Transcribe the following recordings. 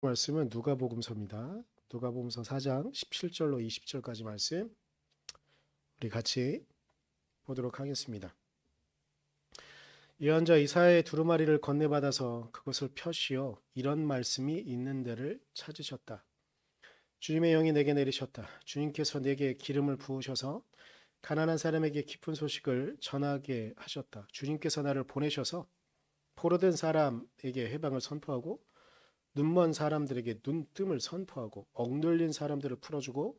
말씀은 누가복음서입니다. 누가복음서 4장 17절로 20절까지 말씀 우리 같이 보도록 하겠습니다. 예언자 이사야의 두루마리를 건네받아서 그것을 펴시어 이런 말씀이 있는 데를 찾으셨다. 주님의 영이 내게 내리셨다. 주님께서 내게 기름을 부으셔서 가난한 사람에게 기쁜 소식을 전하게 하셨다. 주님께서 나를 보내셔서 포로된 사람에게 해방을 선포하고 눈먼 사람들에게 눈뜸을 선포하고 억눌린 사람들을 풀어주고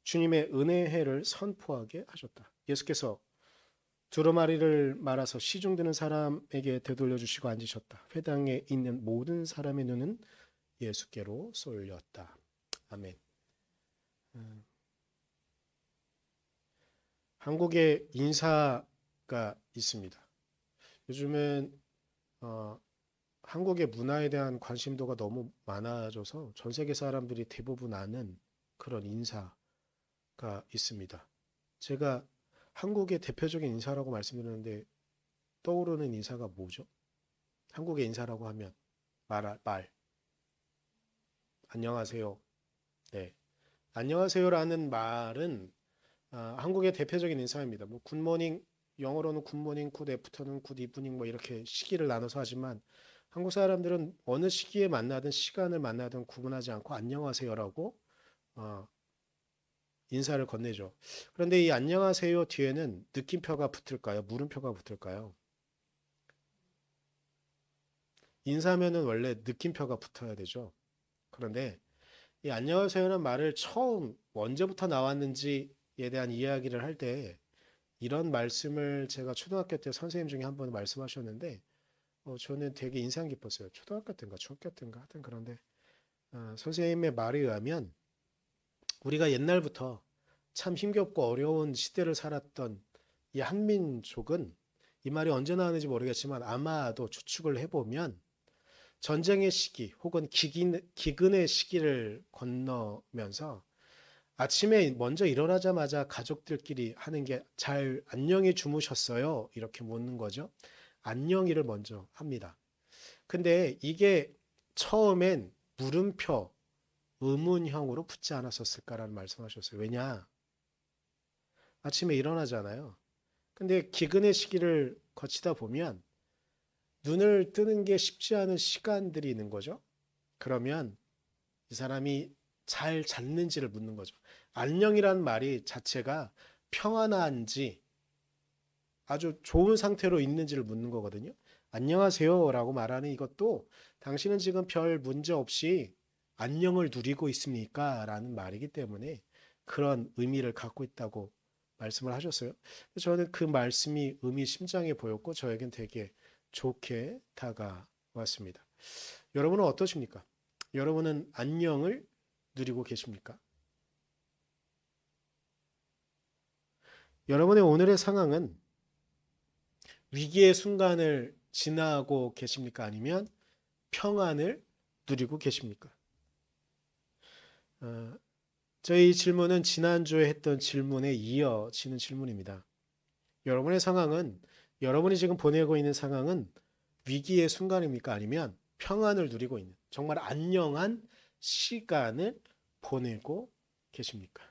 주님의 은혜의 해를 선포하게 하셨다. 예수께서 두루마리를 말아서 시중드는 사람에게 되돌려 주시고 앉으셨다. 회당에 있는 모든 사람의 눈은 예수께로 쏠렸다. 아멘. 한국에 인사가 있습니다. 요즘은 한국의 문화에 대한 관심도가 너무 많아져서 전 세계 사람들이 대부분 아는 그런 인사가 있습니다. 제가 한국의 대표적인 인사라고 말씀드렸는데 떠오르는 인사가 뭐죠? 한국의 인사라고 하면 말. 안녕하세요. 네. 안녕하세요라는 말은 한국의 대표적인 인사입니다. 뭐 굿모닝, 영어로는 굿모닝, 굿 애프터눈, 굿 이브닝 뭐 이렇게 시기를 나눠서 하지만 한국 사람들은 어느 시기에 만나든 시간을 만나든 구분하지 않고 안녕하세요라고 어, 인사를 건네죠. 그런데 이 안녕하세요 뒤에는 느낌표가 붙을까요? 물음표가 붙을까요? 인사면은 원래 느낌표가 붙어야 되죠. 그런데 이 안녕하세요는 말을 처음 언제부터 나왔는지에 대한 이야기를 할 때 이런 말씀을 제가 초등학교 때 선생님 중에 한 번 말씀하셨는데 저는 되게 인상 깊었어요. 초등학교 때인가 중학교 때인가 하여튼 그런데 선생님의 말에 의하면 우리가 옛날부터 참 힘겹고 어려운 시대를 살았던 이 한민족은 이 말이 언제 나왔는지 모르겠지만 아마도 추측을 해보면 전쟁의 시기 혹은 기근의 시기를 건너면서 아침에 먼저 일어나자마자 가족들끼리 하는 게 잘 안녕히 주무셨어요? 이렇게 묻는 거죠. 안녕히를 먼저 합니다. 근데 이게 처음엔 물음표, 의문형으로 붙지 않았었을까라는 말씀하셨어요. 왜냐? 아침에 일어나잖아요. 근데 기근의 시기를 거치다 보면 눈을 뜨는 게 쉽지 않은 시간들이 있는 거죠. 그러면 이 사람이 잘 잤는지를 묻는 거죠. 안녕이란 말이 자체가 평안한지 아주 좋은 상태로 있는지를 묻는 거거든요. 안녕하세요 라고 말하는 이것도 당신은 지금 별 문제 없이 안녕을 누리고 있습니까? 라는 말이기 때문에 그런 의미를 갖고 있다고 말씀을 하셨어요. 저는 그 말씀이 의미심장해 보였고 저에겐 되게 좋게 다가왔습니다. 여러분은 어떠십니까? 여러분은 안녕을 누리고 계십니까? 여러분의 오늘의 상황은 위기의 순간을 지나고 계십니까? 아니면 평안을 누리고 계십니까? 어, 저희 질문은 지난주에 했던 질문에 이어지는 질문입니다. 여러분의 상황은, 여러분이 지금 보내고 있는 상황은 위기의 순간입니까? 아니면 평안을 누리고 있는, 정말 안녕한 시간을 보내고 계십니까?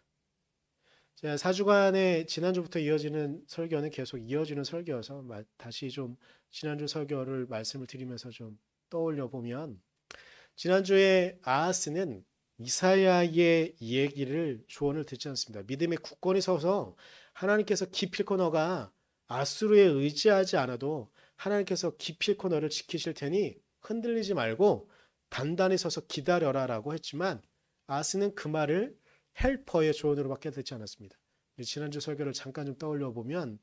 제가 4주간의 지난주부터 이어지는 설교는 계속 이어지는 설교여서 다시 좀 지난주 설교를 말씀을 드리면서 좀 떠올려 보면 지난주에 아하스는 이사야의 얘기를 조언을 듣지 않습니다. 믿음의 굳건히 서서 하나님께서 기필코 너가 아수르에 의지하지 않아도 하나님께서 기필코 너를 지키실 테니 흔들리지 말고 단단히 서서 기다려라라고 했지만 아하스는 그 말을 헬퍼의 조언으로밖에 듣지 않았습니다. 지난주 설교를 잠깐 좀 떠올려 보면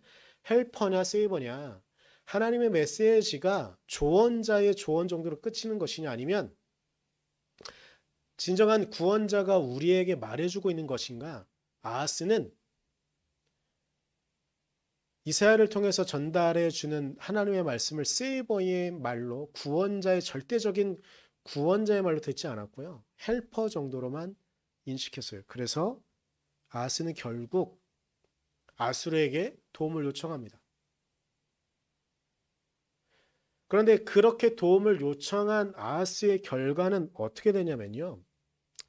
헬퍼냐 세이버냐 하나님의 메시지가 조언자의 조언 정도로 끝이는 것이냐 아니면 진정한 구원자가 우리에게 말해주고 있는 것인가? 아하스는 이사야를 통해서 전달해 주는 하나님의 말씀을 세이버의 말로 구원자의 절대적인 구원자의 말로 듣지 않았고요. 헬퍼 정도로만 인식했어요. 그래서 아하스는 결국 아수르에게 도움을 요청합니다. 그런데 그렇게 도움을 요청한 아하스의 결과는 어떻게 되냐면요.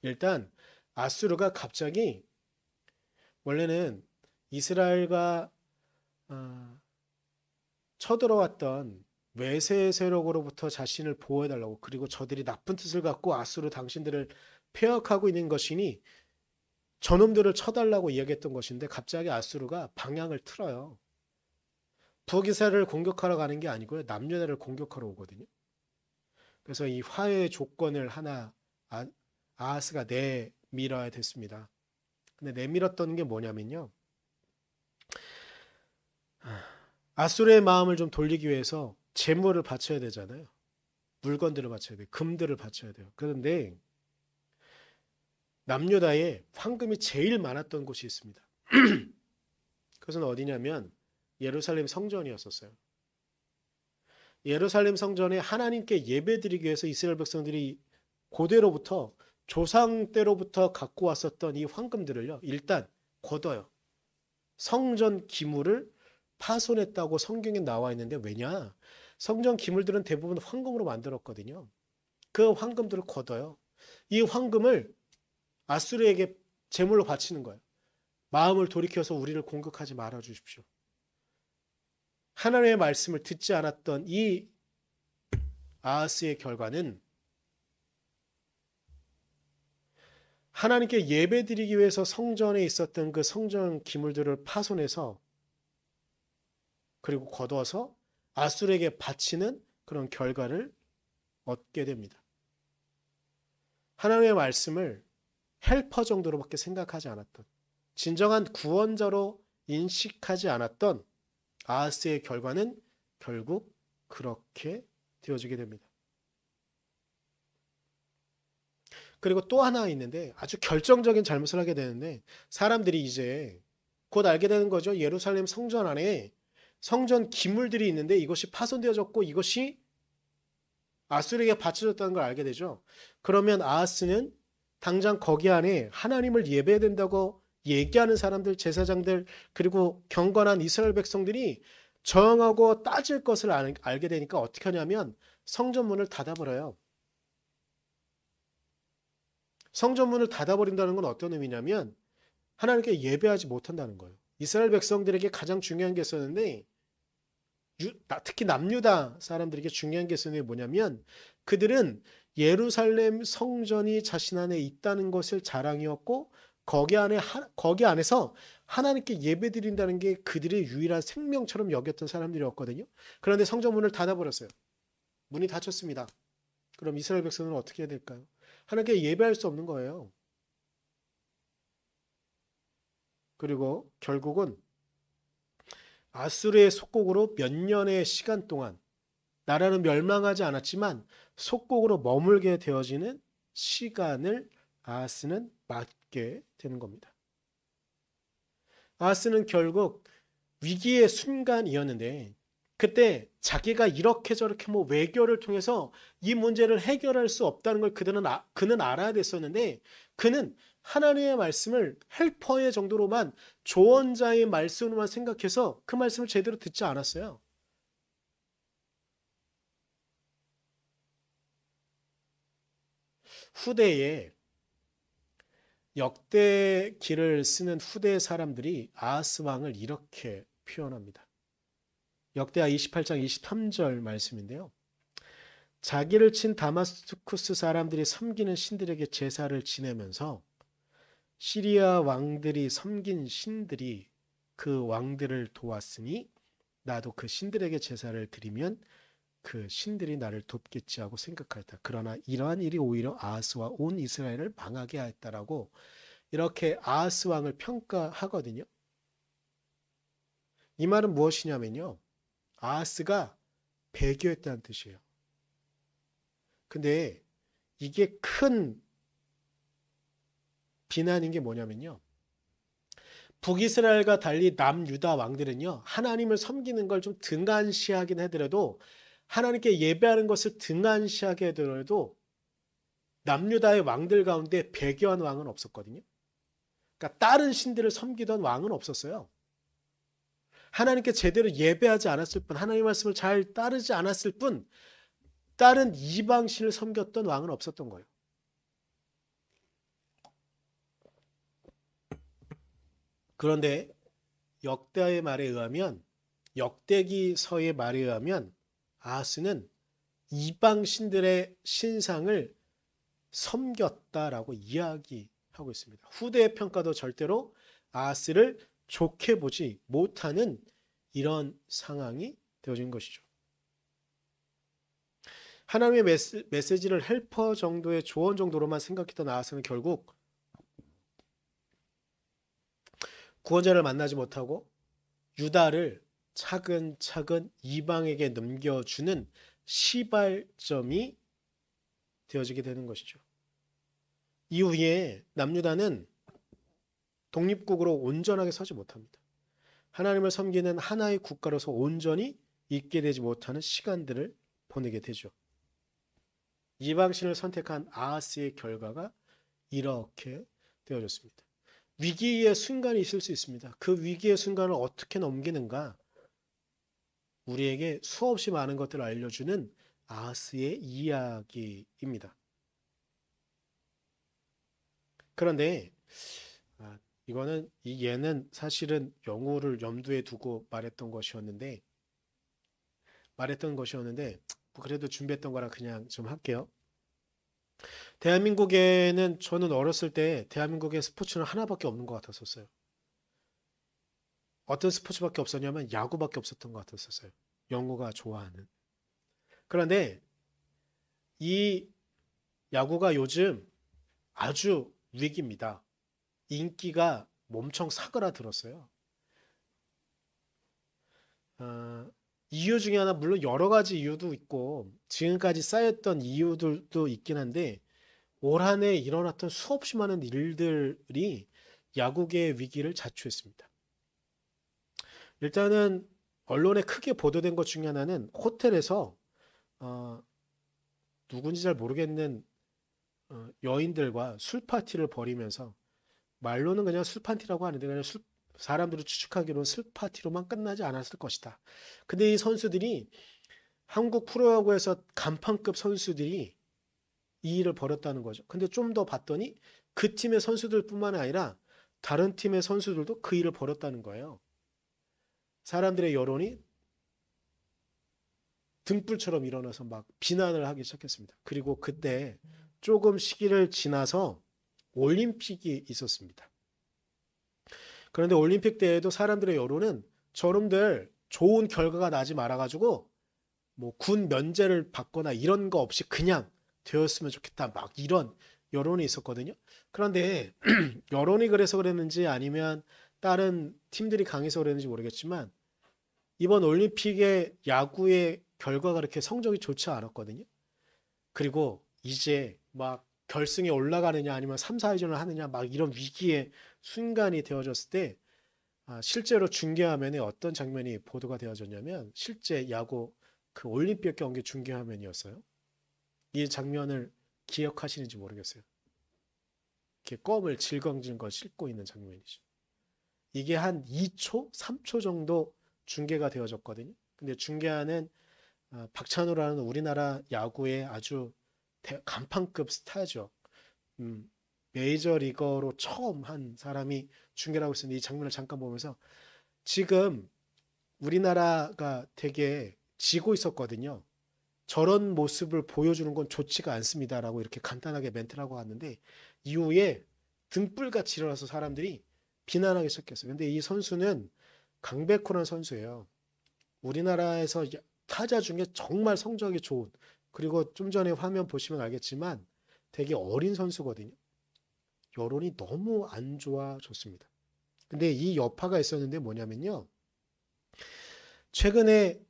일단 아수르가 갑자기 원래는 이스라엘과 아, 쳐들어왔던 외세 세력으로부터 자신을 보호해달라고, 그리고 저들이 나쁜 뜻을 갖고 아수르 당신들을 폐역하고 있는 것이니 저놈들을 쳐달라고 이야기했던 것인데, 갑자기 아수르가 방향을 틀어요. 북이스라엘을 공격하러 가는 게 아니고요, 남유다를 공격하러 오거든요. 그래서 이 화해의 조건을 하나 아하스가 내밀어야 됐습니다. 근데 내밀었던 게 뭐냐면요, 아수르의 마음을 좀 돌리기 위해서 재물을 바쳐야 되잖아요. 물건들을 바쳐야 돼요. 금들을 바쳐야 돼요. 그런데 남유다에 황금이 제일 많았던 곳이 있습니다. 그것은 어디냐면 예루살렘 성전이었었어요. 예루살렘 성전에 하나님께 예배드리기 위해서 이스라엘 백성들이 고대로부터, 조상 때로부터 갖고 왔었던 이 황금들을요, 일단 걷어요. 성전 기물을 파손했다고 성경에 나와 있는데, 왜냐? 성전 기물들은 대부분 황금으로 만들었거든요. 그 황금들을 걷어요. 이 황금을 아수르에게 제물로 바치는 거예요. 마음을 돌이켜서 우리를 공격하지 말아 주십시오. 하나님의 말씀을 듣지 않았던 이 아하스의 결과는 하나님께 예배드리기 위해서 성전에 있었던 그 성전 기물들을 파손해서, 그리고 거둬서 아수르에게 바치는 그런 결과를 얻게 됩니다. 하나님의 말씀을 헬퍼 정도로밖에 생각하지 않았던, 진정한 구원자로 인식하지 않았던 아하스의 결과는 결국 그렇게 되어지게 됩니다. 그리고 또 하나 있는데, 아주 결정적인 잘못을 하게 되는데, 사람들이 이제 곧 알게 되는 거죠. 예루살렘 성전 안에 성전 기물들이 있는데 이것이 파손되어졌고 이것이 아수르에게 바쳐졌다는 걸 알게 되죠. 그러면 아하스는 당장 거기 안에 하나님을 예배해야 된다고 얘기하는 사람들, 제사장들, 그리고 경건한 이스라엘 백성들이 저항하고 따질 것을 알게 되니까 어떻게 하냐면 성전문을 닫아버려요. 성전문을 닫아버린다는 건 어떤 의미냐면 하나님께 예배하지 못한다는 거예요. 이스라엘 백성들에게 가장 중요한 게 있었는데, 특히 남유다 사람들에게 중요한 게 있었는데 뭐냐면, 그들은 예루살렘 성전이 자신 안에 있다는 것을 자랑이었고, 거기 안에서 하나님께 예배드린다는 게 그들의 유일한 생명처럼 여겼던 사람들이었거든요. 그런데 성전문을 닫아버렸어요. 문이 닫혔습니다. 그럼 이스라엘 백성은 어떻게 해야 될까요? 하나님께 예배할 수 없는 거예요. 그리고 결국은 아수르의 속국으로 몇 년의 시간 동안, 나라는 멸망하지 않았지만 속국으로 머물게 되어지는 시간을 아하스는 맞게 되는 겁니다. 아하스는 결국 위기의 순간이었는데, 그때 자기가 이렇게 저렇게 외교를 통해서 이 문제를 해결할 수 없다는 걸 그는 알아야 됐었는데, 그는 하나님의 말씀을 헬퍼의 정도로만, 조언자의 말씀으로만 생각해서 그 말씀을 제대로 듣지 않았어요. 후대에 역대기를 쓰는 후대 사람들이 아하스 왕을 이렇게 표현합니다. 역대하 28장 23절 말씀인데요. 자기를 친 다마스쿠스 사람들이 섬기는 신들에게 제사를 지내면서 시리아 왕들이 섬긴 신들이 그 왕들을 도왔으니 나도 그 신들에게 제사를 드리면 그 신들이 나를 돕겠지 하고 생각하였다. 그러나 이러한 일이 오히려 아하스와 온 이스라엘을 망하게 하였다라고 이렇게 아하스 왕을 평가하거든요. 이 말은 무엇이냐면요, 아하스가 배교했다는 뜻이에요. 근데 이게 큰 비난인 게 뭐냐면요, 북이스라엘과 달리 남유다 왕들은요, 하나님을 섬기는 걸 좀 등한시하긴 하더라도, 하나님께 예배하는 것을 등한시하게 하더라도 남유다의 왕들 가운데 배교한 왕은 없었거든요. 그러니까 다른 신들을 섬기던 왕은 없었어요. 하나님께 제대로 예배하지 않았을 뿐, 하나님 말씀을 잘 따르지 않았을 뿐, 다른 이방신을 섬겼던 왕은 없었던 거예요. 그런데 역대의 말에 의하면, 역대기서의 말에 의하면 아하스는 이방 신들의 신상을 섬겼다라고 이야기하고 있습니다. 후대의 평가도 절대로 아하스를 좋게 보지 못하는 이런 상황이 되어진 것이죠. 하나님의 메시지를 헬퍼 정도의 조언 정도로만 생각했던 아하스는 결국 구원자를 만나지 못하고 유다를 차근차근 이방에게 넘겨주는 시발점이 되어지게 되는 것이죠. 이후에 남유다는 독립국으로 온전하게 서지 못합니다. 하나님을 섬기는 하나의 국가로서 온전히 있게 되지 못하는 시간들을 보내게 되죠. 이방신을 선택한 아하스의 결과가 이렇게 되어졌습니다. 위기의 순간이 있을 수 있습니다. 그 위기의 순간을 어떻게 넘기는가? 우리에게 수없이 많은 것들을 알려주는 아하스의 이야기입니다. 그런데 얘는 사실은 영우를 염두에 두고 말했던 것이었는데 그래도 준비했던 거라 그냥 좀 할게요. 대한민국에는 저는 어렸을 때 대한민국에 스포츠는 하나밖에 없는 것 같았었어요. 어떤 스포츠밖에 없었냐면 야구밖에 없었던 것 같았었어요. 영우가 좋아하는. 그런데 이 야구가 요즘 아주 위기입니다. 인기가 엄청 사그라들었어요. 이유 중에 하나 물론 여러 가지 이유도 있고 지금까지 쌓였던 이유들도 있긴 한데 올 한 해 일어났던 수없이 많은 일들이 야구계의 위기를 자초했습니다. 일단은 언론에 크게 보도된 것 중에 하나는 호텔에서 누군지 잘 모르겠는 여인들과 술 파티를 벌이면서 말로는 그냥 술 파티라고 하는데 그냥 사람들이 추측하기로는 술 파티로만 끝나지 않았을 것이다. 근데 이 선수들이 한국 프로야구에서 간판급 선수들이 이 일을 벌였다는 거죠. 근데 좀 더 봤더니 그 팀의 선수들뿐만 아니라 다른 팀의 선수들도 그 일을 벌였다는 거예요. 사람들의 여론이 등불처럼 일어나서 막 비난을 하기 시작했습니다. 그리고 그때 조금 시기를 지나서 올림픽이 있었습니다. 그런데 올림픽 때에도 사람들의 여론은 저놈들 좋은 결과가 나지 말아가지고 뭐 군 면제를 받거나 이런 거 없이 그냥 되었으면 좋겠다. 막 이런 여론이 있었거든요. 그런데 여론이 그래서 그랬는지 아니면 다른 팀들이 강해서 그랬는지 모르겠지만 이번 올림픽의 야구의 결과가 그렇게 성적이 좋지 않았거든요. 그리고 이제 막 결승에 올라가느냐 아니면 3, 4위전을 하느냐 막 이런 위기의 순간이 되어졌을 때 실제로 중계화면에 어떤 장면이 보도가 되어졌냐면 실제 야구 그 올림픽 경기 중계화면이었어요. 이 장면을 기억하시는지 모르겠어요. 이렇게 껌을 질겅질겅 씹고 있는 장면이죠. 이게 한 2초, 3초 정도 중계가 되어졌거든요. 근데 중계하는 박찬호라는 우리나라 야구의 아주 간판급 스타죠. 메이저리거로 처음 한 사람이 중계를 하고 있었는데 이 장면을 잠깐 보면서 지금 우리나라가 되게 지고 있었거든요. 저런 모습을 보여주는 건 좋지가 않습니다라고 이렇게 간단하게 멘트를 하고 왔는데 이후에 등불같이 일어나서 사람들이 비난하기 시작했어요. 근데 이 선수는 강백호라는 선수예요. 우리나라에서 타자 중에 정말 성적이 좋은, 그리고 좀 전에 화면 보시면 알겠지만 되게 어린 선수거든요. 여론이 너무 안 좋아졌습니다. 근데 이 여파가 있었는데 뭐냐면요. 최근에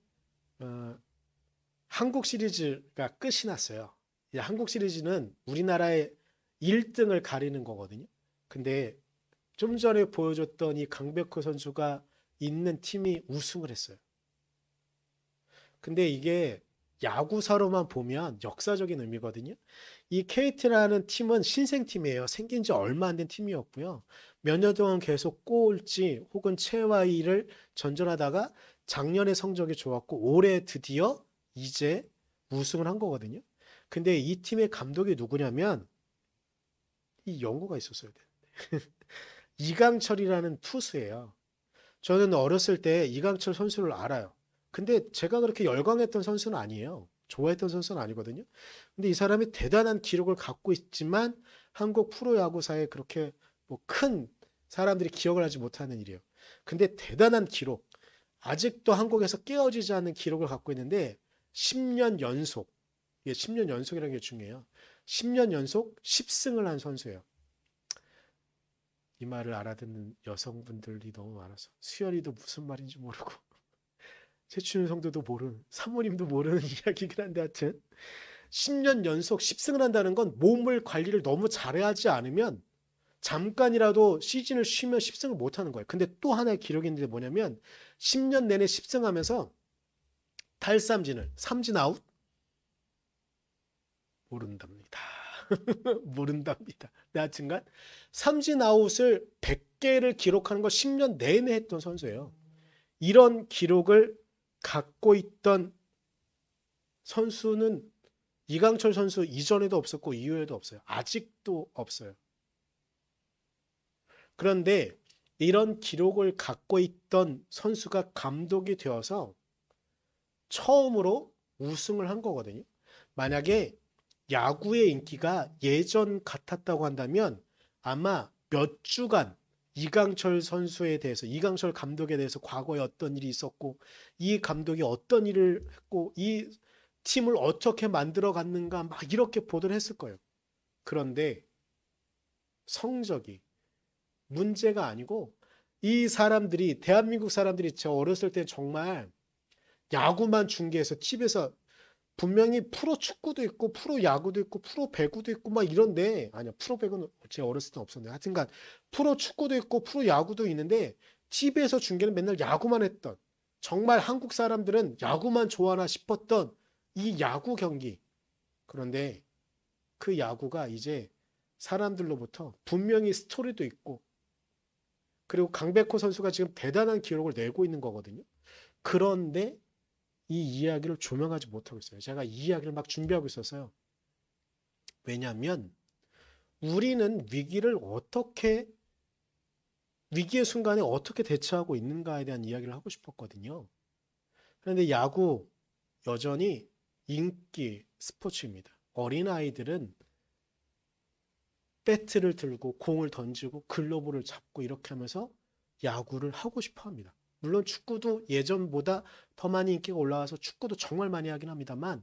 한국 시리즈가 끝이 났어요. 한국 시리즈는 우리나라의 1등을 가리는 거거든요. 근데 좀 전에 보여줬던 이 강백호 선수가 있는 팀이 우승을 했어요. 근데 이게 야구사로만 보면 역사적인 의미거든요. 이 KT라는 팀은 신생팀이에요. 생긴 지 얼마 안 된 팀이었고요. 몇 년 동안 계속 꼴찌 혹은 최하위를 전전하다가 작년에 성적이 좋았고 올해 드디어 이제 우승을 한 거거든요. 근데 이 팀의 감독이 누구냐면 이 연고가 있었어야 돼. 이강철이라는 투수예요. 저는 어렸을 때 이강철 선수를 알아요. 근데 제가 그렇게 열광했던 선수는 아니에요. 좋아했던 선수는 아니거든요. 근데 이 사람이 대단한 기록을 갖고 있지만 한국 프로야구사에 그렇게 뭐 큰 사람들이 기억을 하지 못하는 일이에요. 근데 대단한 기록, 아직도 한국에서 깨어지지 않는 기록을 갖고 있는데 10년 연속, 예, 10년 연속이라는 게 중요해요. 10년 연속 10승을 한 선수예요. 이 말을 알아듣는 여성분들이 너무 많아서 수연이도 무슨 말인지 모르고 최춘희 성도도 모르는 사모님도 모르는 이야기긴 한데 하여튼 10년 연속 10승을 한다는 건 몸을 관리를 너무 잘하지 않으면 잠깐이라도 시즌을 쉬면 10승을 못하는 거예요. 근데 또 하나의 기록이 있는데 뭐냐면 10년 내내 10승하면서 탈삼진을 삼진 아웃 모른답니다. 모른답니다. 하여튼간 삼진 아웃을 100개를 기록하는 걸 10년 내내 했던 선수예요. 이런 기록을 갖고 있던 선수는 이강철 선수 이전에도 없었고 이후에도 없어요. 아직도 없어요. 그런데 이런 기록을 갖고 있던 선수가 감독이 되어서 처음으로 우승을 한 거거든요. 만약에 야구의 인기가 예전 같았다고 한다면 아마 몇 주간 이강철 선수에 대해서, 이강철 감독에 대해서 과거에 어떤 일이 있었고, 이 감독이 어떤 일을 했고, 이 팀을 어떻게 만들어 갔는가 막 이렇게 보도를 했을 거예요. 그런데 성적이 문제가 아니고 이 사람들이, 대한민국 사람들이 저 어렸을 때 정말 야구만 중계해서 TV에서 분명히 프로 축구도 있고 프로 야구도 있고 프로 배구도 있고 막 이런데, 아니야, 프로 배구는 제 어렸을 때 없었는데 하여튼간 프로 축구도 있고 프로 야구도 있는데 TV에서 중계는 맨날 야구만 했던, 정말 한국 사람들은 야구만 좋아하나 싶었던 이 야구 경기. 그런데 그 야구가 이제 사람들로부터 분명히 스토리도 있고, 그리고 강백호 선수가 지금 대단한 기록을 내고 있는 거거든요. 그런데 이 이야기를 조명하지 못하고 있어요. 제가 이 이야기를 막 준비하고 있었어요. 왜냐하면 우리는 위기의 순간에 어떻게 대처하고 있는가에 대한 이야기를 하고 싶었거든요. 그런데 야구 여전히 인기 스포츠입니다. 어린아이들은 배트를 들고 공을 던지고 글러브를 잡고 이렇게 하면서 야구를 하고 싶어 합니다. 물론 축구도 예전보다 더 많이 인기가 올라와서 축구도 정말 많이 하긴 합니다만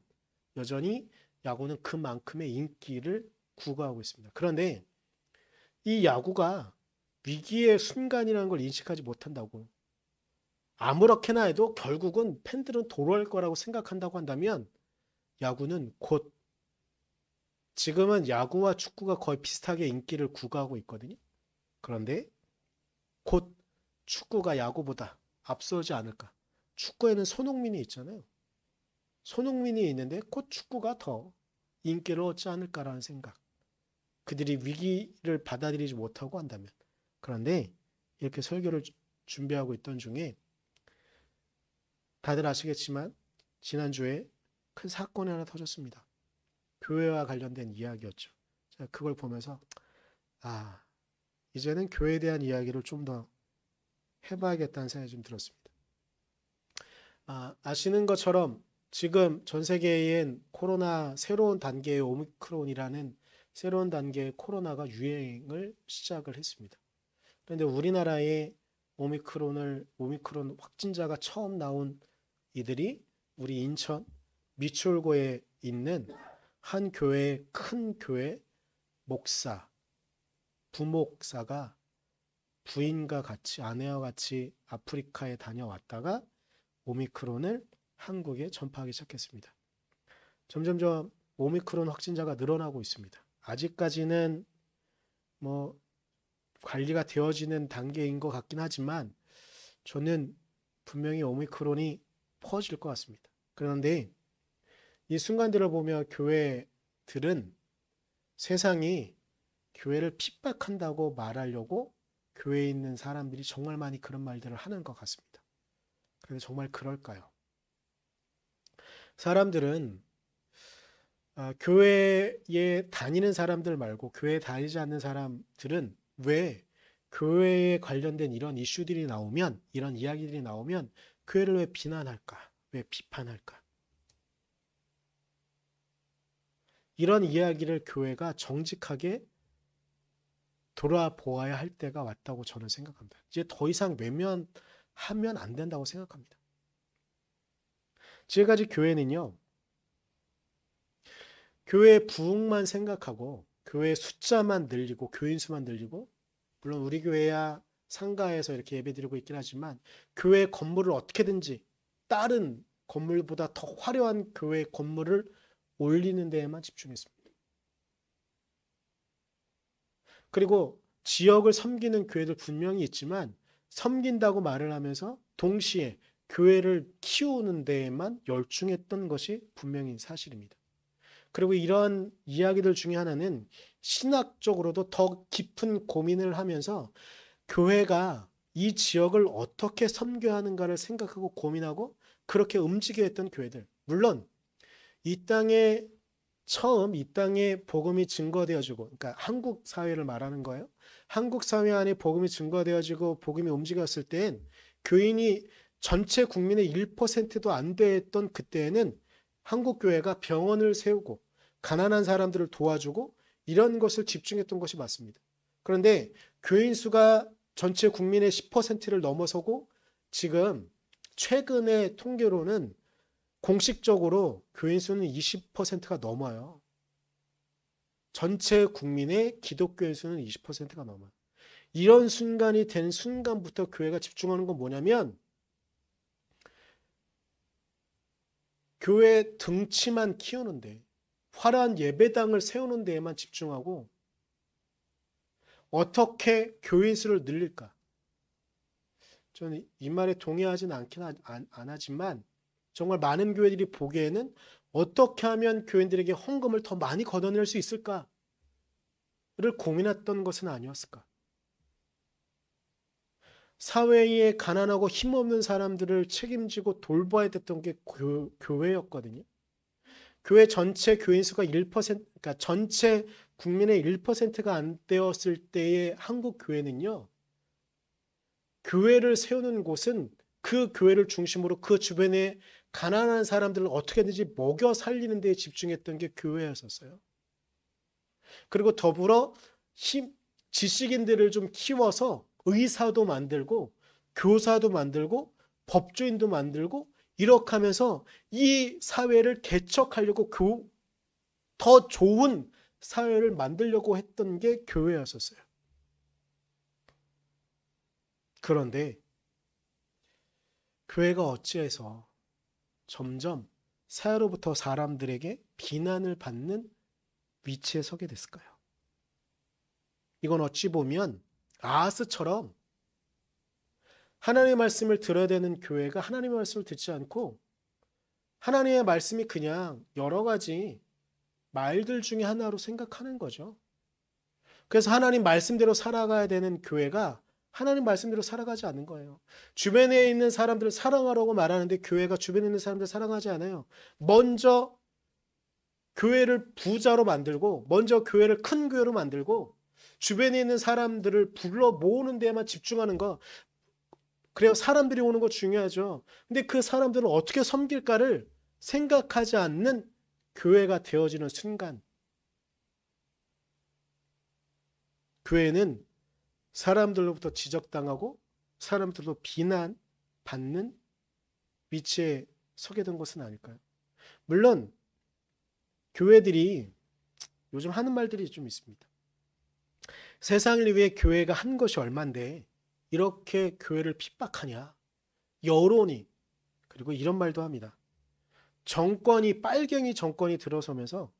여전히 야구는 그만큼의 인기를 구가하고 있습니다. 그런데 이 야구가 위기의 순간이라는 걸 인식하지 못한다고, 아무렇게나 해도 결국은 팬들은 돌아올 거라고 생각한다고 한다면 야구는 곧, 지금은 야구와 축구가 거의 비슷하게 인기를 구가하고 있거든요. 그런데 곧 축구가 야구보다 앞서지 않을까. 축구에는 손흥민이 있잖아요. 손흥민이 있는데 곧 축구가 더 인기를 얻지 않을까라는 생각. 그들이 위기를 받아들이지 못하고 한다면. 그런데 이렇게 설교를 준비하고 있던 중에 다들 아시겠지만 지난주에 큰 사건이 하나 터졌습니다. 교회와 관련된 이야기였죠. 제가 그걸 보면서 이제는 교회에 대한 이야기를 좀 더 해봐야겠다는 생각이 좀 들었습니다. 아시는 것처럼 지금 전 세계엔 코로나 새로운 단계의 오미크론이라는 새로운 단계의 코로나가 유행을 시작을 했습니다. 그런데 우리나라에 오미크론 확진자가 처음 나온 이들이 우리 인천 미추홀구에 있는 한 교회, 큰 교회 목사, 부목사가 부인과 같이, 아내와 같이 아프리카에 다녀왔다가 오미크론을 한국에 전파하기 시작했습니다. 점점점 오미크론 확진자가 늘어나고 있습니다. 아직까지는 뭐 관리가 되어지는 단계인 것 같긴 하지만 저는 분명히 오미크론이 퍼질 것 같습니다. 그런데 이 순간들을 보며 교회들은 세상이 교회를 핍박한다고 말하려고 교회에 있는 사람들이 정말 많이 그런 말들을 하는 것 같습니다. 그런데 정말 그럴까요? 사람들은 교회에 다니는 사람들 말고 교회에 다니지 않는 사람들은 왜 교회에 관련된 이런 이슈들이 나오면, 이런 이야기들이 나오면 교회를 왜 비난할까? 왜 비판할까? 이런 이야기를 교회가 정직하게 돌아보아야 할 때가 왔다고 저는 생각합니다. 이제 더 이상 외면하면 안 된다고 생각합니다. 지금까지 교회는요, 교회 부흥만 생각하고 교회 숫자만 늘리고 교인 수만 늘리고, 물론 우리 교회야 상가에서 이렇게 예배드리고 있긴 하지만 교회 건물을 어떻게든지 다른 건물보다 더 화려한 교회 건물을 올리는 데에만 집중했습니다. 그리고 지역을 섬기는 교회들 분명히 있지만 섬긴다고 말을 하면서 동시에 교회를 키우는 데에만 열중했던 것이 분명히 사실입니다. 그리고 이런 이야기들 중에 하나는 신학적으로도 더 깊은 고민을 하면서 교회가 이 지역을 어떻게 섬겨야 하는가를 생각하고 고민하고 그렇게 움직여 했던 교회들. 물론 이 땅에 이 땅에 복음이 증거되어지고, 그러니까 한국 사회를 말하는 거예요. 한국 사회 안에 복음이 증거되어지고 복음이 움직였을 땐 교인이 전체 국민의 1%도 안 됐던 그때에는 한국 교회가 병원을 세우고 가난한 사람들을 도와주고 이런 것을 집중했던 것이 맞습니다. 그런데 교인 수가 전체 국민의 10%를 넘어서고 지금 최근의 통계로는 공식적으로 교인 수는 20%가 넘어요. 전체 국민의 기독교인 수는 20%가 넘어요. 이런 순간이 된 순간부터 교회가 집중하는 건 뭐냐면 교회 등치만 키우는데, 화려한 예배당을 세우는 데에만 집중하고 어떻게 교인 수를 늘릴까? 저는 이 말에 동의하지는 안 하지만 정말 많은 교회들이 보기에는 어떻게 하면 교인들에게 헌금을 더 많이 걷어낼 수 있을까를 고민했던 것은 아니었을까? 사회에 가난하고 힘없는 사람들을 책임지고 돌봐야 됐던 게 교회였거든요. 교회 전체 교인 수가 1%, 그러니까 전체 국민의 1%가 안 되었을 때의 한국 교회는요, 교회를 세우는 곳은 그 교회를 중심으로 그 주변에 가난한 사람들을 어떻게든지 먹여 살리는 데에 집중했던 게 교회였었어요. 그리고 더불어 지식인들을 좀 키워서 의사도 만들고 교사도 만들고 법조인도 만들고 이렇게 하면서 이 사회를 개척하려고 더 좋은 사회를 만들려고 했던 게 교회였었어요. 그런데 교회가 어찌해서 점점 사회로부터 사람들에게 비난을 받는 위치에 서게 됐을까요? 이건 어찌 보면 아하스처럼 하나님의 말씀을 들어야 되는 교회가 하나님의 말씀을 듣지 않고 하나님의 말씀이 그냥 여러 가지 말들 중에 하나로 생각하는 거죠. 그래서 하나님 말씀대로 살아가야 되는 교회가 하나님 말씀대로 살아가지 않는 거예요. 주변에 있는 사람들을 사랑하라고 말하는데 교회가 주변에 있는 사람들을 사랑하지 않아요. 먼저 교회를 부자로 만들고 먼저 교회를 큰 교회로 만들고 주변에 있는 사람들을 불러 모으는 데에만 집중하는 거. 그래요. 사람들이 오는 거 중요하죠. 근데 그 사람들을 어떻게 섬길까를 생각하지 않는 교회가 되어지는 순간 교회는 사람들로부터 지적당하고 사람들로 비난받는 위치에 서게 된 것은 아닐까요? 물론 교회들이 요즘 하는 말들이 좀 있습니다. 세상을 위해 교회가 한 것이 얼만데 이렇게 교회를 핍박하냐? 여론이, 그리고 이런 말도 합니다. 빨갱이 정권이 들어서면서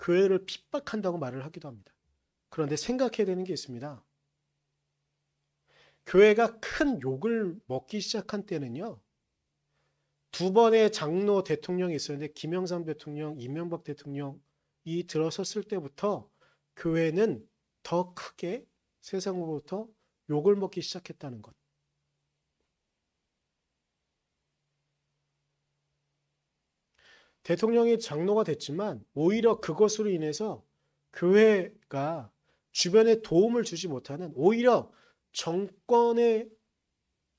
교회를 핍박한다고 말을 하기도 합니다. 그런데 생각해야 되는 게 있습니다. 교회가 큰 욕을 먹기 시작한 때는요, 두 번의 장로 대통령이 있었는데 김영삼 대통령, 이명박 대통령이 들어섰을 때부터 교회는 더 크게 세상으로부터 욕을 먹기 시작했다는 것. 대통령이 장로가 됐지만 오히려 그것으로 인해서 교회가 주변에 도움을 주지 못하는, 오히려 정권에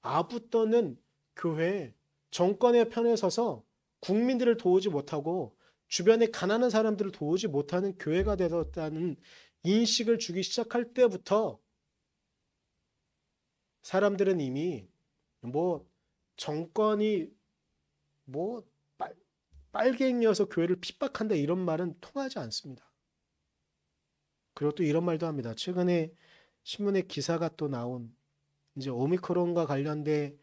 아부떠는 교회, 정권의 편에 서서 국민들을 도우지 못하고 주변에 가난한 사람들을 도우지 못하는 교회가 되었다는 인식을 주기 시작할 때부터 사람들은 이미 뭐 정권이 뭐 빨갱이여서 교회를 핍박한다 이런 말은 통하지 않습니다. 그리고 또 이런 말도 합니다. 최근에 신문에 기사가 또 나온, 이제 오미크론과 관련돼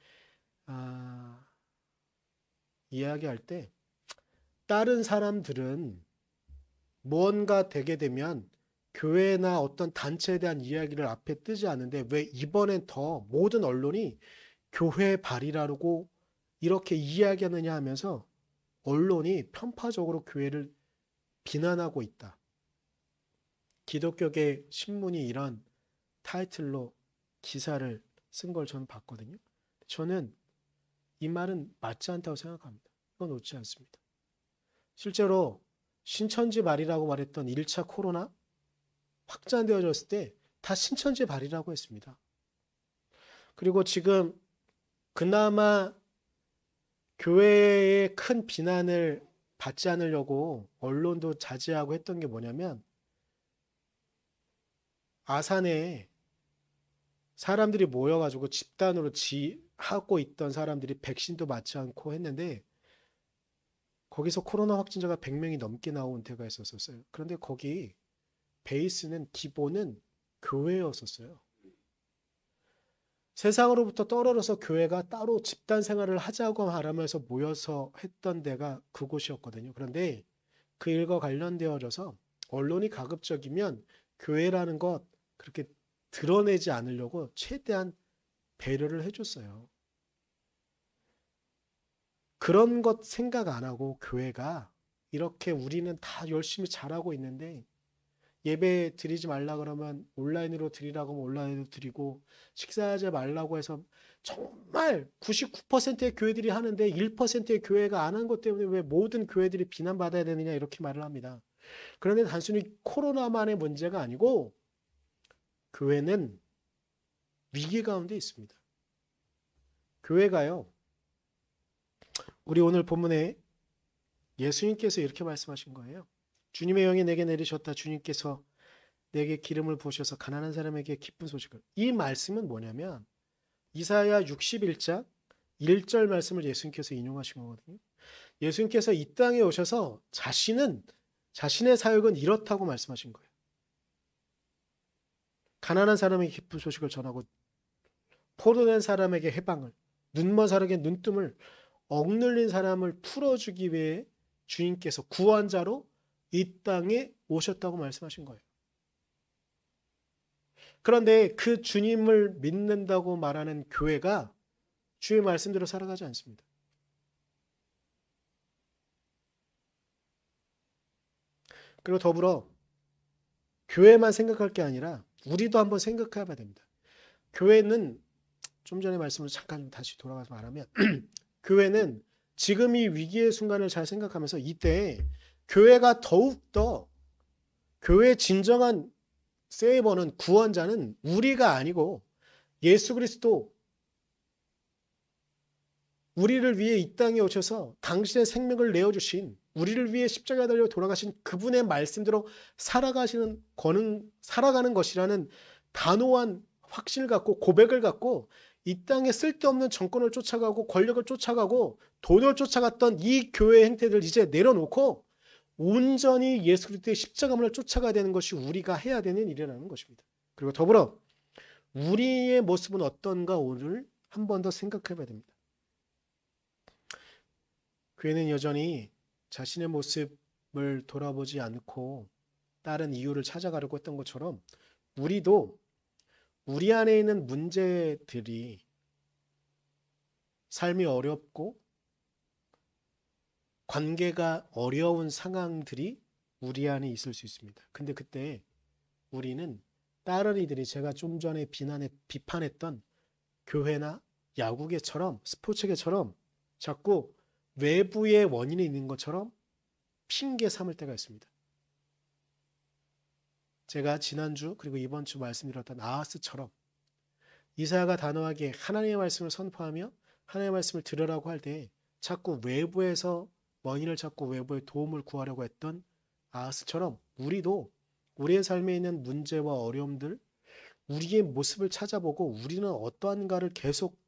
이야기할 때, 다른 사람들은 무언가 되게 되면 교회나 어떤 단체에 대한 이야기를 앞에 뜨지 않는데 왜 이번엔 더 모든 언론이 교회 발이라고 이렇게 이야기하느냐 하면서 언론이 편파적으로 교회를 비난하고 있다. 기독교계 신문이 이런 타이틀로 기사를 쓴 걸 저는 봤거든요. 저는 이 말은 맞지 않다고 생각합니다. 이건 옳지 않습니다. 실제로 신천지 발이라고 말했던 1차 코로나 확산되어졌을 때 다 신천지 발이라고 했습니다. 그리고 지금 그나마 교회의 큰 비난을 받지 않으려고 언론도 자제하고 했던 게 뭐냐면, 아산에 사람들이 모여가지고 집단으로 하고 있던 사람들이 백신도 맞지 않고 했는데 거기서 코로나 확진자가 100명이 넘게 나온 데가 있었어요. 그런데 거기 베이스는, 기본은 교회였었어요. 세상으로부터 떨어져서 교회가 따로 집단 생활을 하자고 말하면서 모여서 했던 데가 그곳이었거든요. 그런데 그 일과 관련되어져서 언론이 가급적이면 교회라는 것 그렇게 드러내지 않으려고 최대한 배려를 해줬어요. 그런 것 생각 안 하고 교회가 이렇게 우리는 다 열심히 잘하고 있는데 예배 드리지 말라 그러면 온라인으로 드리라고 하면 온라인으로 드리고, 식사하지 말라고 해서 정말 99%의 교회들이 하는데 1%의 교회가 안 한 것 때문에 왜 모든 교회들이 비난받아야 되느냐 이렇게 말을 합니다. 그런데 단순히 코로나만의 문제가 아니고 교회는 위기 가운데 있습니다. 교회가요, 우리 오늘 본문에 예수님께서 이렇게 말씀하신 거예요. 주님의 영이 내게 내리셨다. 주님께서 내게 기름을 부으셔서 가난한 사람에게 기쁜 소식을. 이 말씀은 뭐냐면 이사야 61장 1절 말씀을 예수님께서 인용하신 거거든요. 예수님께서 이 땅에 오셔서 자신의 사역은 이렇다고 말씀하신 거예요. 가난한 사람에게 기쁜 소식을 전하고 포로된 사람에게 해방을, 눈먼 사람에게 눈뜸을, 억눌린 사람을 풀어주기 위해 주님께서 구원자로 이 땅에 오셨다고 말씀하신 거예요. 그런데 그 주님을 믿는다고 말하는 교회가 주의 말씀대로 살아가지 않습니다. 그리고 더불어 교회만 생각할 게 아니라 우리도 한번 생각해 봐야 됩니다. 교회는, 좀 전에 말씀을 잠깐 다시 돌아가서 말하면 교회는 지금 이 위기의 순간을 잘 생각하면서 이때 교회가 더욱더, 교회의 진정한 세이버는, 구원자는 우리가 아니고 예수 그리스도, 우리를 위해 이 땅에 오셔서 당신의 생명을 내어주신, 우리를 위해 십자가에 달려 돌아가신 그분의 말씀대로 살아가는 것이라는 단호한 확신을 갖고 고백을 갖고 이 땅에 쓸데없는 정권을 쫓아가고 권력을 쫓아가고 돈을 쫓아갔던 이 교회의 행태들 이제 내려놓고 온전히 예수 그리스도의 십자가만을 쫓아가야 되는 것이 우리가 해야 되는 일이라는 것입니다. 그리고 더불어 우리의 모습은 어떤가 오늘 한 번 더 생각해 봐야 됩니다. 교회는 여전히 자신의 모습을 돌아보지 않고 다른 이유를 찾아가려고 했던 것처럼 우리도 우리 안에 있는 문제들이, 삶이 어렵고 관계가 어려운 상황들이 우리 안에 있을 수 있습니다. 근데 그때 우리는 다른 이들이 제가 좀 전에 비판했던 교회나 야구계처럼 스포츠계처럼 자꾸 외부의 원인이 있는 것처럼 핑계 삼을 때가 있습니다. 제가 지난주 그리고 이번 주 말씀드렸던 아하스처럼 이사야가 단호하게 하나님의 말씀을 선포하며 하나님의 말씀을 들으라고 할 때 자꾸 외부에서 원인을 찾고 외부의 도움을 구하려고 했던 아하스처럼 우리도 우리의 삶에 있는 문제와 어려움들, 우리의 모습을 찾아보고 우리는 어떠한가를 계속,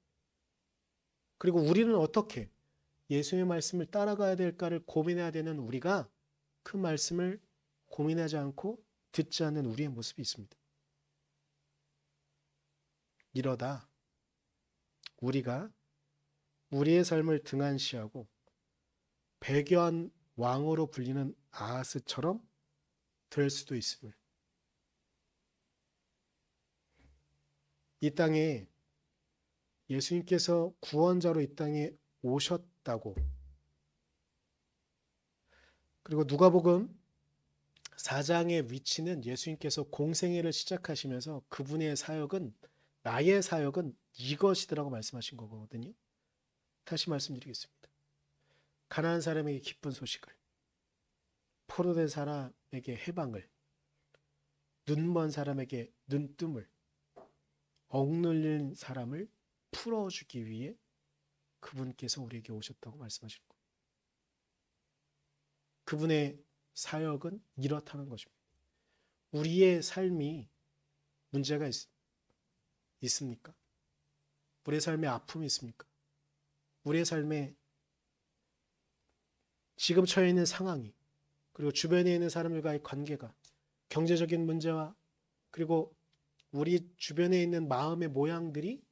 그리고 우리는 어떻게 예수의 말씀을 따라가야 될까를 고민해야 되는 우리가 그 말씀을 고민하지 않고 듣지 않는 우리의 모습이 있습니다. 이러다 우리가 우리의 삶을 등한시하고 배교한 왕으로 불리는 아하스처럼 될 수도 있음을, 이 땅에 예수님께서 구원자로 이 땅에 오셨다고, 그리고 누가복음 4장의 위치는 예수님께서 공생애를 시작하시면서 그분의 사역은, 나의 사역은 이것이더라고 말씀하신 거거든요. 다시 말씀드리겠습니다. 가난한 사람에게 기쁜 소식을, 포로된 사람에게 해방을, 눈먼 사람에게 눈뜸을, 억눌린 사람을 풀어주기 위해 그분께서 우리에게 오셨다고 말씀하시는 거예요. 그분의 사역은 이렇다는 것입니다. 우리의 삶이 문제가 있습니까? 우리의 삶에 아픔이 있습니까? 우리의 삶에 지금 처해 있는 상황이, 그리고 주변에 있는 사람들과의 관계가, 경제적인 문제와 그리고 우리 주변에 있는 마음의 모양들이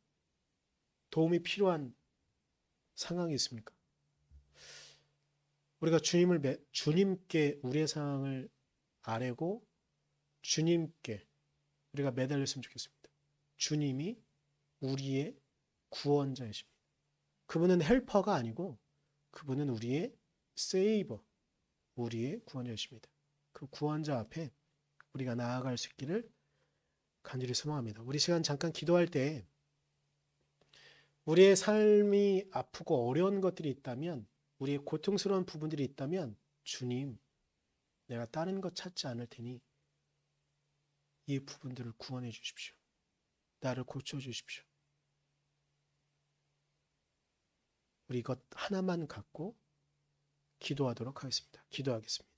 도움이 필요한 상황이 있습니까? 우리가 주님께 우리의 상황을 아뢰고 주님께 우리가 매달렸으면 좋겠습니다. 주님이 우리의 구원자이십니다. 그분은 헬퍼가 아니고 그분은 우리의 세이버, 우리의 구원자이십니다. 그 구원자 앞에 우리가 나아갈 수 있기를 간절히 소망합니다. 우리 시간 잠깐 기도할 때 우리의 삶이 아프고 어려운 것들이 있다면, 우리의 고통스러운 부분들이 있다면, 주님, 내가 다른 것 찾지 않을 테니 이 부분들을 구원해 주십시오. 나를 고쳐주십시오. 우리 이것 하나만 갖고 기도하도록 하겠습니다. 기도하겠습니다.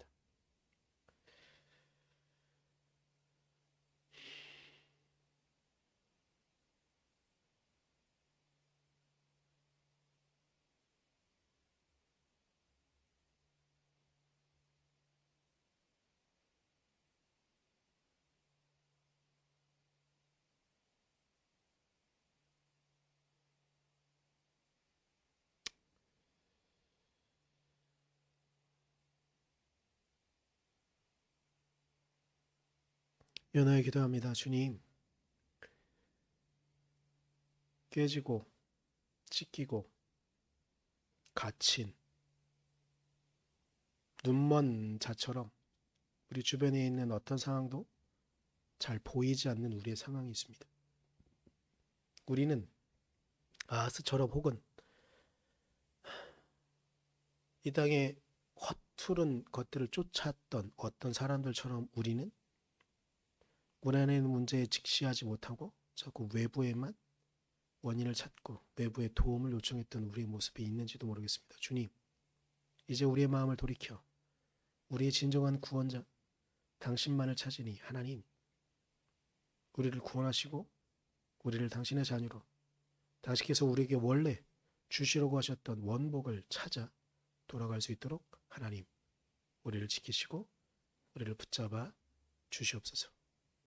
연하에 기도합니다. 주님, 깨지고 찢기고 갇힌 눈먼 자처럼 우리 주변에 있는 어떤 상황도 잘 보이지 않는 우리의 상황이 있습니다. 우리는 아하스처럼 혹은 이 땅에 허투른 것들을 쫓았던 어떤 사람들처럼 우리는 우리 안에 있는 문제에 직시하지 못하고 자꾸 외부에만 원인을 찾고 외부의 도움을 요청했던 우리의 모습이 있는지도 모르겠습니다. 주님, 이제 우리의 마음을 돌이켜 우리의 진정한 구원자 당신만을 찾으니 하나님, 우리를 구원하시고 우리를 당신의 자녀로, 당신께서 우리에게 원래 주시려고 하셨던 원복을 찾아 돌아갈 수 있도록 하나님, 우리를 지키시고 우리를 붙잡아 주시옵소서.